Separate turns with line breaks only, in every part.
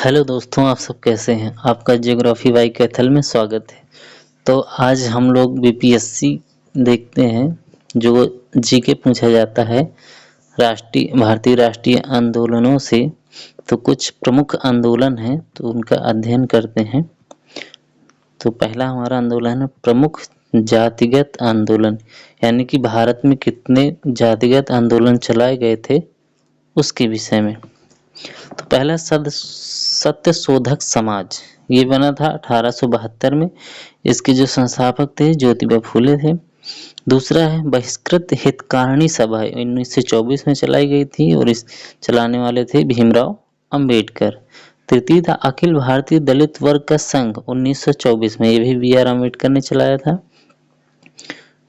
Hello दोस्तों, आप सब कैसे हैं? आपका ज्योग्राफी वाई कैथल में स्वागत है। तो आज हम लोग बीपीएससी देखते हैं, जो जीके पूछा जाता है भारतीय राष्ट्रीय आंदोलनों से। तो कुछ प्रमुख आंदोलन हैं, तो उनका अध्ययन करते हैं। तो पहला हमारा आंदोलन है प्रमुख जातिगत आंदोलन, यानी कि भारत में कितने जातिगत आंदोलन चलाए गए थे उसके विषय में। तो पहला सत्य शोधक समाज, ये बना था 1872 में। इसके जो संस्थापक थे ज्योतिबा फूले थे। दूसरा है बहिष्कृत हितकारिणी सभा, 1924 में चलाई गई थी और इस चलाने वाले थे भीमराव अंबेडकर। तृतीय था अखिल भारतीय दलित वर्ग का संघ, 1924 में, ये भी बी.आर. अम्बेडकर ने चलाया था।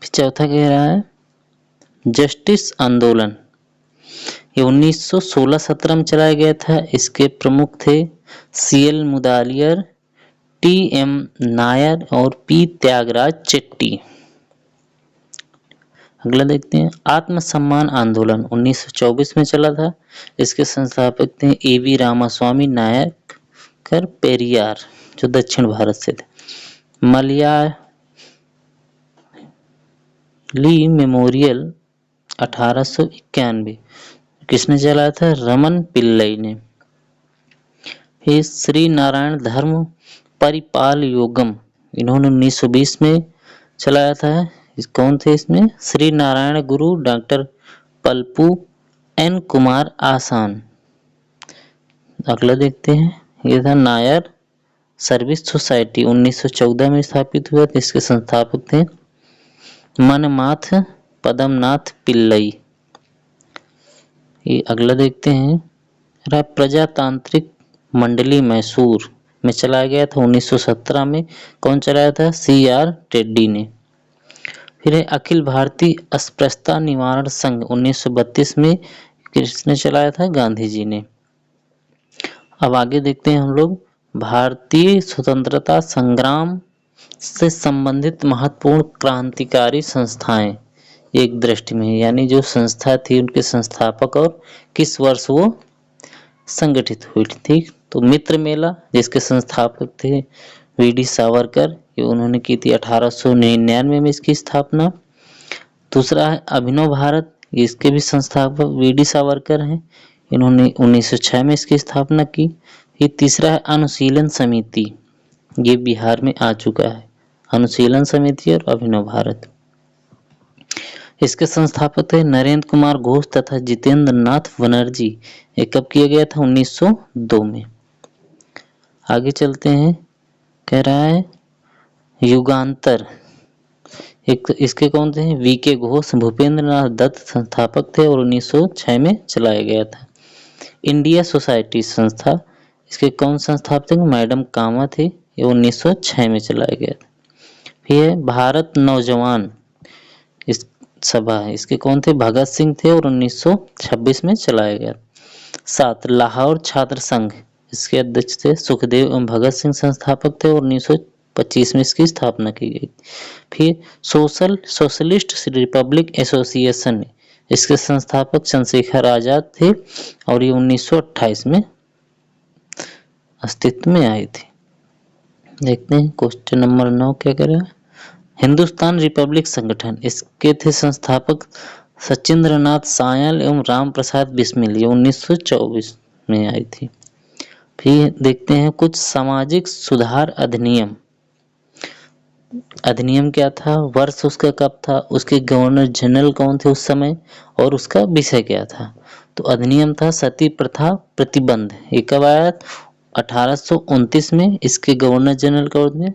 फिर चौथा कह रहा है जस्टिस आंदोलन, ये 1916-17 में चलाया गया था। इसके प्रमुख थे सी.एल. मुदालियर, टी.एम. नायर और पी. त्यागराज चेट्टी। अगला देखते हैं आत्मसम्मान आंदोलन, 1924 में चला था। इसके संस्थापक थे ए.वी. रामास्वामी नायकर पेरियार, जो दक्षिण भारत से थे। मलयाली मेमोरियल 1891, किसने चलाया था? रमन पिल्लई ने। फिर श्री नारायण धर्म परिपाल योगम, इन्होंने 1920 में चलाया था। कौन थे इसमें? श्री नारायण गुरु डॉक्टर पलपू एन कुमार आसान। अगला देखते हैं, ये था नायर सर्विस सोसाइटी, 1914 में स्थापित हुआ था। इसके संस्थापक थे मनमाथ पदमनाथ पिल्लई। ये अगला देखते हैं प्रजातांत्रिक मंडली मैसूर में चलाया गया था 1917 में। कौन चलाया था? सी.आर. टेड्डी ने। फिर है अखिल भारतीय अस्पृश्यता निवारण संघ, 1932 में, किसने चलाया था? गांधी जी ने। अब आगे देखते हैं हम लोग भारतीय स्वतंत्रता संग्राम से संबंधित महत्वपूर्ण क्रांतिकारी संस्थाएं एक दृष्टि में, यानी जो संस्था थी उनके संस्थापक और किस वर्ष वो संगठित हुई थी। ठीक, तो मित्र मेला, जिसके संस्थापक थे वी.डी. सावरकर, ये उन्होंने की थी 1899 में इसकी स्थापना। दूसरा है अभिनव भारत, इसके भी संस्थापक वी.डी. सावरकर हैं, इन्होंने 1906 में इसकी स्थापना की। ये तीसरा है अनुशीलन समिति, ये बिहार में आ चुका है, अनुशीलन समिति और अभिनव भारत। इसके संस्थापक थे नरेंद्र कुमार घोष तथा जितेंद्र नाथ बनर्जी। ये कब किया गया था? 1902 में। आगे चलते हैं, कह रहा है युगांतर, एक इसके कौन थे? वी.के. घोष, भूपेंद्र नाथ दत्त संस्थापक थे और 1906 में चलाया गया था। इंडिया सोसाइटी संस्था, इसके कौन संस्थापक थे? मैडम कामा थे, ये 1906 में चलाया गया था। फिर भारत नौजवान इस सभा है, इसके कौन थे? भगत सिंह थे और 1926 में चलाया गया। 7 लाहौर छात्र संघ, इसके अध्यक्ष थे सुखदेव एवं भगत सिंह, संस्थापक थे और 1925 में इसकी स्थापना की गई। फिर सोशलिस्ट रिपब्लिक एसोसिएशन, इसके संस्थापक चंद्रशेखर आजाद थे और ये 1928 में अस्तित्व में आई थी। देखते हैं क्वेश्चन नंबर 9 क्या करेगा। हिंदुस्तान रिपब्लिक संगठन, इसके थे संस्थापक सचिंद्र नाथ सायल एवं राम प्रसाद बिस्मिल, ये 1924 में आई थी। फिर देखते हैं कुछ सामाजिक सुधार अधिनियम। अधिनियम क्या था, वर्ष उसका कब था, उसके गवर्नर जनरल कौन थे उस समय, और उसका विषय क्या था। तो अधिनियम था सती प्रथा प्रतिबंध, ये कब आया? 1829 में। इसके गवर्नर जनरल कौन थे?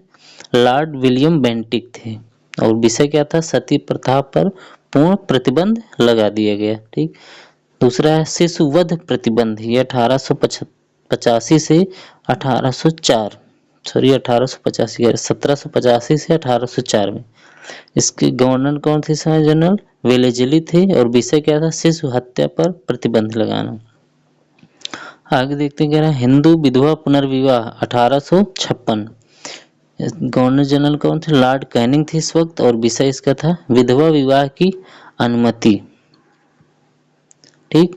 लॉर्ड विलियम बेंटिक थे और विषय क्या था? सती प्रथा पर पूर्ण प्रतिबंध लगा दिया गया। ठीक, दूसरा है शिशु वध प्रतिबंध, ये 1885 से 1804 सॉरी 1885 1785 से 1804 में। इसके गवर्नर कौन थे? जनरल वेलेजली थे और विषय क्या था? शिशु हत्या पर प्रतिबंध लगाना। आगे देखते हैं, कह रहे हैं हिंदू विधवा पुनर्विवाह 1856, गवर्नर जनरल कौन थे? लॉर्ड कैनिंग थे इस वक्त और विषय इसका था विधवा विवाह की अनुमति। ठीक,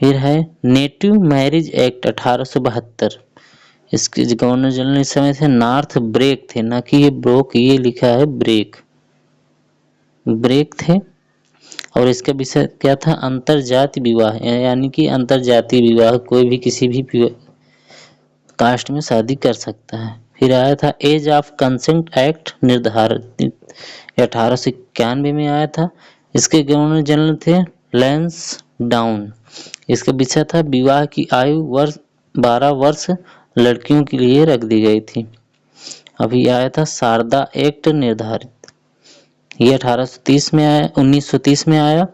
फिर है नेटिव मैरिज एक्ट 1872, इसके जो गवर्नर जनरल इस समय थे नॉर्थ ब्रेक थे, ना कि ये ब्रोक, ये लिखा है ब्रेक, ब्रेक थे। और इसका विषय क्या था, अंतर जाति विवाह, यानी कि अंतर जाति विवाह, कोई भी किसी भी कास्ट में शादी कर सकता है। फिर आया था एज ऑफ कंसेंट एक्ट निर्धारित, 1891 में आया था। इसके गवर्नर जनरल थे लैंस डाउन। इसका विषय था विवाह की आयु 12 वर्ष लड़कियों के लिए रख दी गई थी। अभी आया था शारदा एक्ट निर्धारित, ये 1830 में आया, 1930 में आया।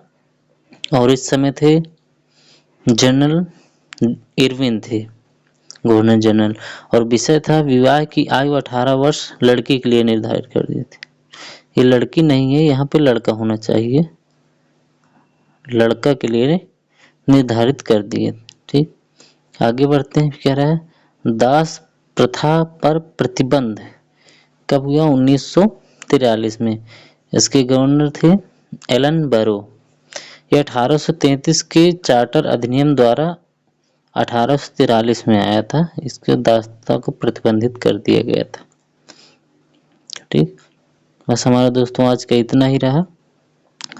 और इस समय थे जनरल इरविन थे गवर्नर जनरल, और विषय था विवाह की आयु 18 वर्ष लड़की के लिए निर्धारित कर दी थी। ये लड़की नहीं है, यहाँ पे लड़का होना चाहिए, लड़का के लिए निर्धारित कर दिए। ठीक, आगे बढ़ते हैं। क्या रहा है, दास प्रथा पर प्रतिबंध कब हुआ, 1943 में। इसके गवर्नर थे एलन बैरो। यह 1833 के चार्टर अधिनियम द्वारा 1843 में आया था। इसके दासता को प्रतिबंधित कर दिया गया था। ठीक, बस हमारा दोस्तों आज का इतना ही रहा।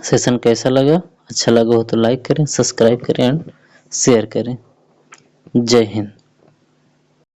सेशन कैसा लगा, अच्छा लगा हो तो लाइक करें, सब्सक्राइब करें एंड शेयर करें। जय हिंद।